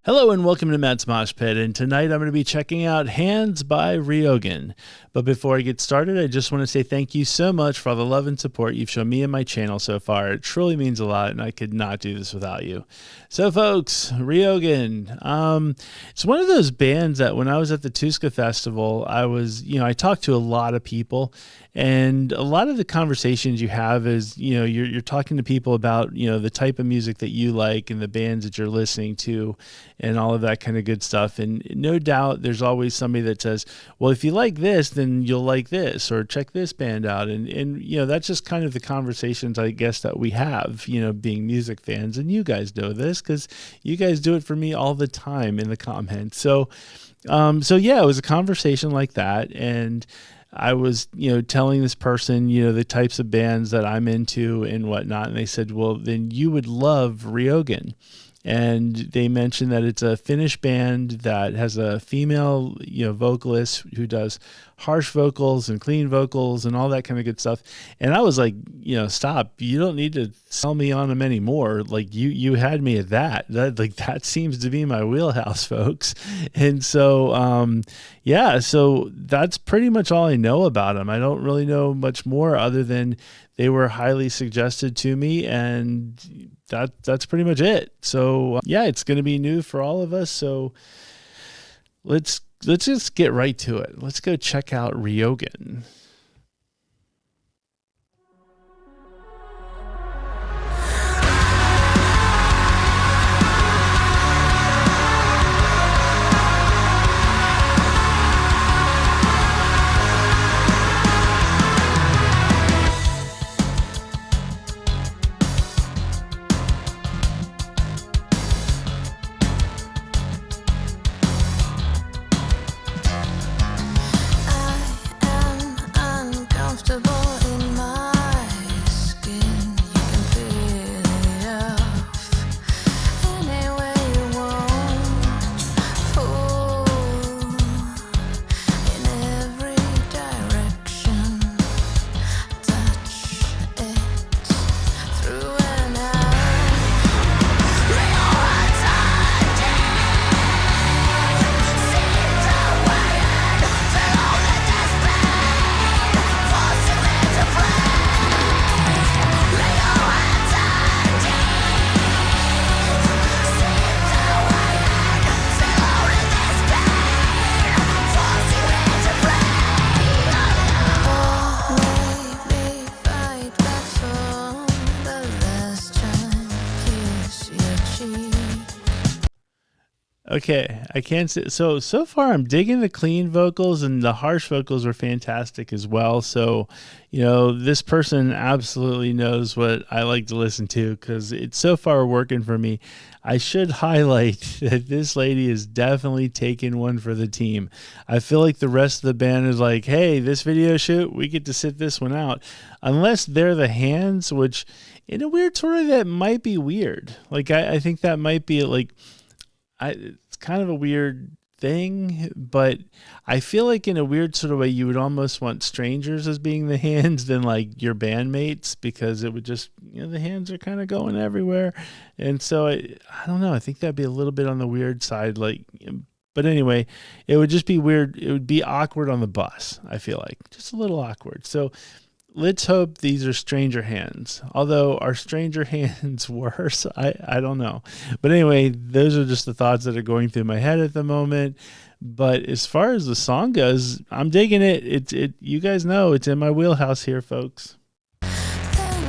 Hello and welcome to Matt's Mosh Pit, and tonight I'm going to be checking out Hands by Rioghan. But before I get started, I just want to say thank you so much for all the love and support you've shown me and my channel so far. It truly means a lot, and I could not do this without you. So folks, Rioghan, it's one of those bands that when I was at the Tuska Festival, I talked to a lot of people, and a lot of the conversations you have is, you're talking to people about, the type of music that you like and the bands that you're listening to and all of that kind of good stuff. And no doubt there's always somebody that says, well, if you like this, then you'll like this, or check this band out. And that's just kind of the conversations, I guess, that we have, being music fans. And you guys know this because you guys do it for me all the time in the comments. So yeah, it was a conversation like that. And I was, telling this person, the types of bands that I'm into and whatnot. And they said, well, then you would love Rioghan. And they mentioned that it's a Finnish band that has a female, vocalist who does harsh vocals and clean vocals and all that kind of good stuff. And I was like, stop. You don't need to sell me on them anymore. Like you had me at that. That seems to be my wheelhouse, folks. And so, so that's pretty much all I know about them. I don't really know much more other than they were highly suggested to me, and that's pretty much it. So it's going to be new for all of us. So let's just get right to it. Let's go check out Rioghan. Okay, I can't say so far I'm digging the clean vocals, and the harsh vocals were fantastic as well. So, this person absolutely knows what I like to listen to because it's so far working for me. I should highlight that this lady is definitely taking one for the team. I feel like the rest of the band is like, hey, this video shoot, we get to sit this one out. Unless they're the hands, which in a weird sort of that might be weird. Like, I think that might be like, it's kind of a weird thing, but I feel like in a weird sort of way you would almost want strangers as being the hands than like your bandmates, because it would just, the hands are kind of going everywhere. And so I don't know, I think that'd be a little bit on the weird side, but anyway, it would just be weird. It would be awkward on the bus. I feel like just a little awkward. So let's hope these are stranger hands. Although, are stranger hands worse? I don't know. But anyway, those are just the thoughts that are going through my head at the moment. But as far as the song goes, I'm digging it. You guys know it's in my wheelhouse here, folks. Time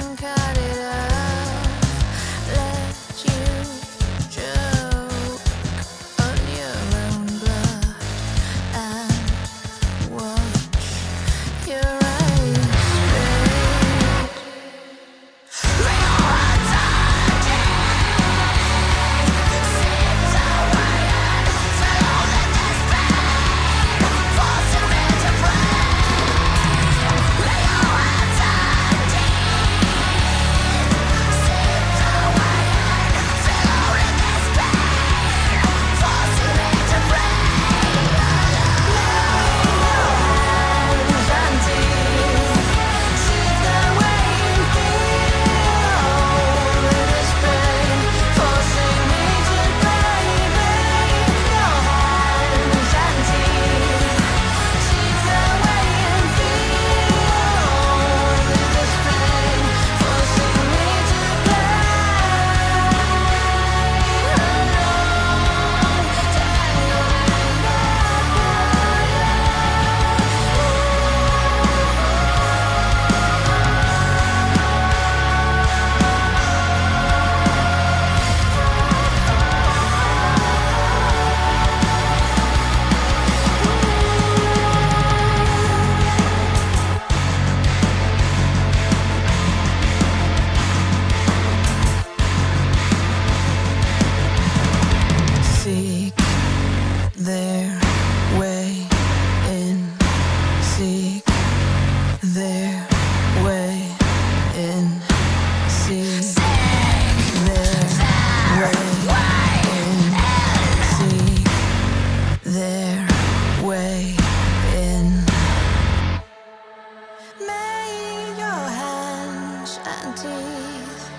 teeth.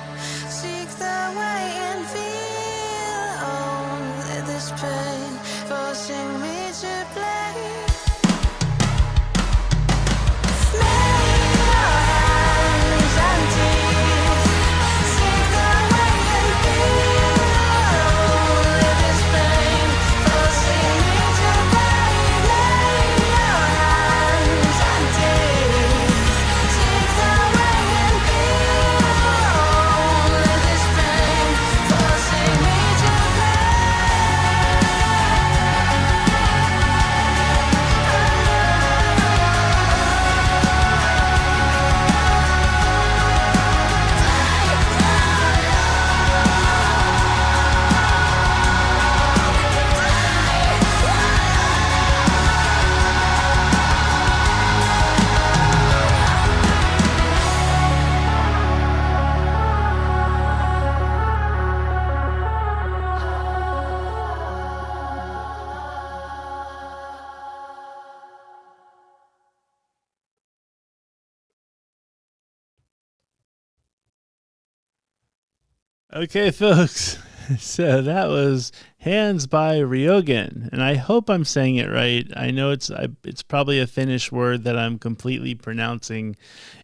Seek the way and feel only this pain, forcing me to play. Okay, folks. So that was Hands by Rioghan, and I hope I'm saying it right. I know it's probably a Finnish word that I'm completely pronouncing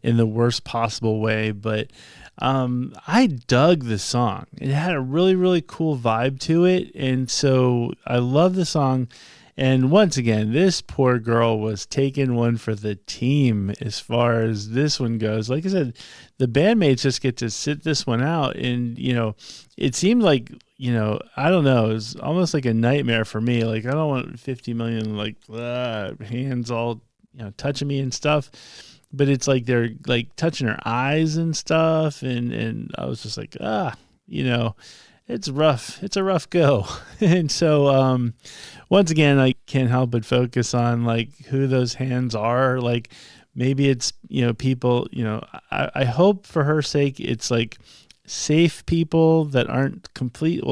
in the worst possible way, but I dug the song. It had a really, really cool vibe to it, and so I love the song. And once again, this poor girl was taking one for the team as far as this one goes. Like I said, the bandmates just get to sit this one out. And, it seemed like, I don't know, it was almost like a nightmare for me. Like, I don't want 50 million, hands all, touching me and stuff. But it's like they're like touching her eyes and stuff. And I was just like, it's rough. It's a rough go. And so, once again, I can't help but focus on like who those hands are. Like maybe it's, people, I hope for her sake, it's like safe people that aren't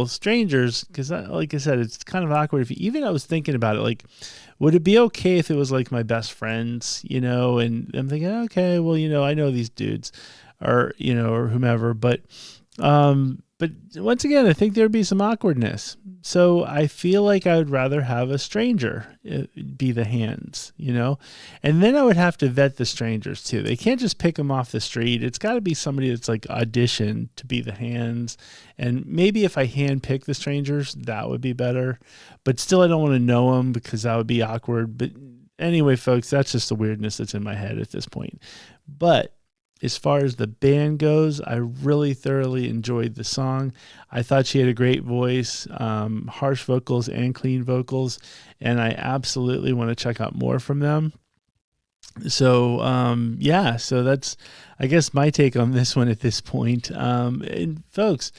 strangers. Cause like I said, it's kind of awkward I was thinking about it, like, would it be okay if it was like my best friends, and I'm thinking, okay, well, I know these dudes or whomever, but once again, I think there'd be some awkwardness. So I feel like I would rather have a stranger be the hands, and then I would have to vet the strangers too. They can't just pick them off the street. It's got to be somebody that's like auditioned to be the hands. And maybe if I hand pick the strangers, that would be better. But still, I don't want to know them because that would be awkward. But anyway, folks, that's just the weirdness that's in my head at this point. But as far as the band goes, I really thoroughly enjoyed the song. I thought she had a great voice, harsh vocals and clean vocals, and I absolutely want to check out more from them. So, so that's, I guess, my take on this one at this point. And folks,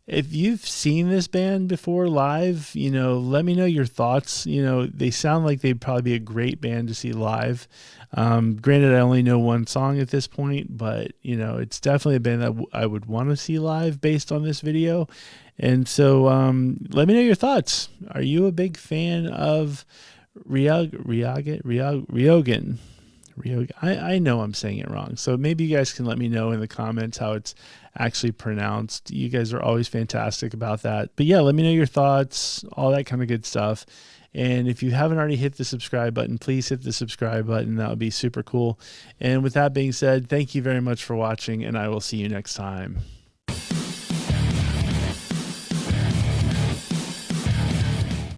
if you've seen this band before live, let me know your thoughts. They sound like they'd probably be a great band to see live. Granted, I only know one song at this point, but it's definitely a band that I would want to see live based on this video. And so, let me know your thoughts. Are you a big fan of Rioghan? I know I'm saying it wrong, so maybe you guys can let me know in the comments how it's actually pronounced. You guys are always fantastic about that. But yeah, let me know your thoughts, all that kind of good stuff. And if you haven't already hit the subscribe button, please hit the subscribe button. That would be super cool. And with that being said, thank you very much for watching, and I will see you next time.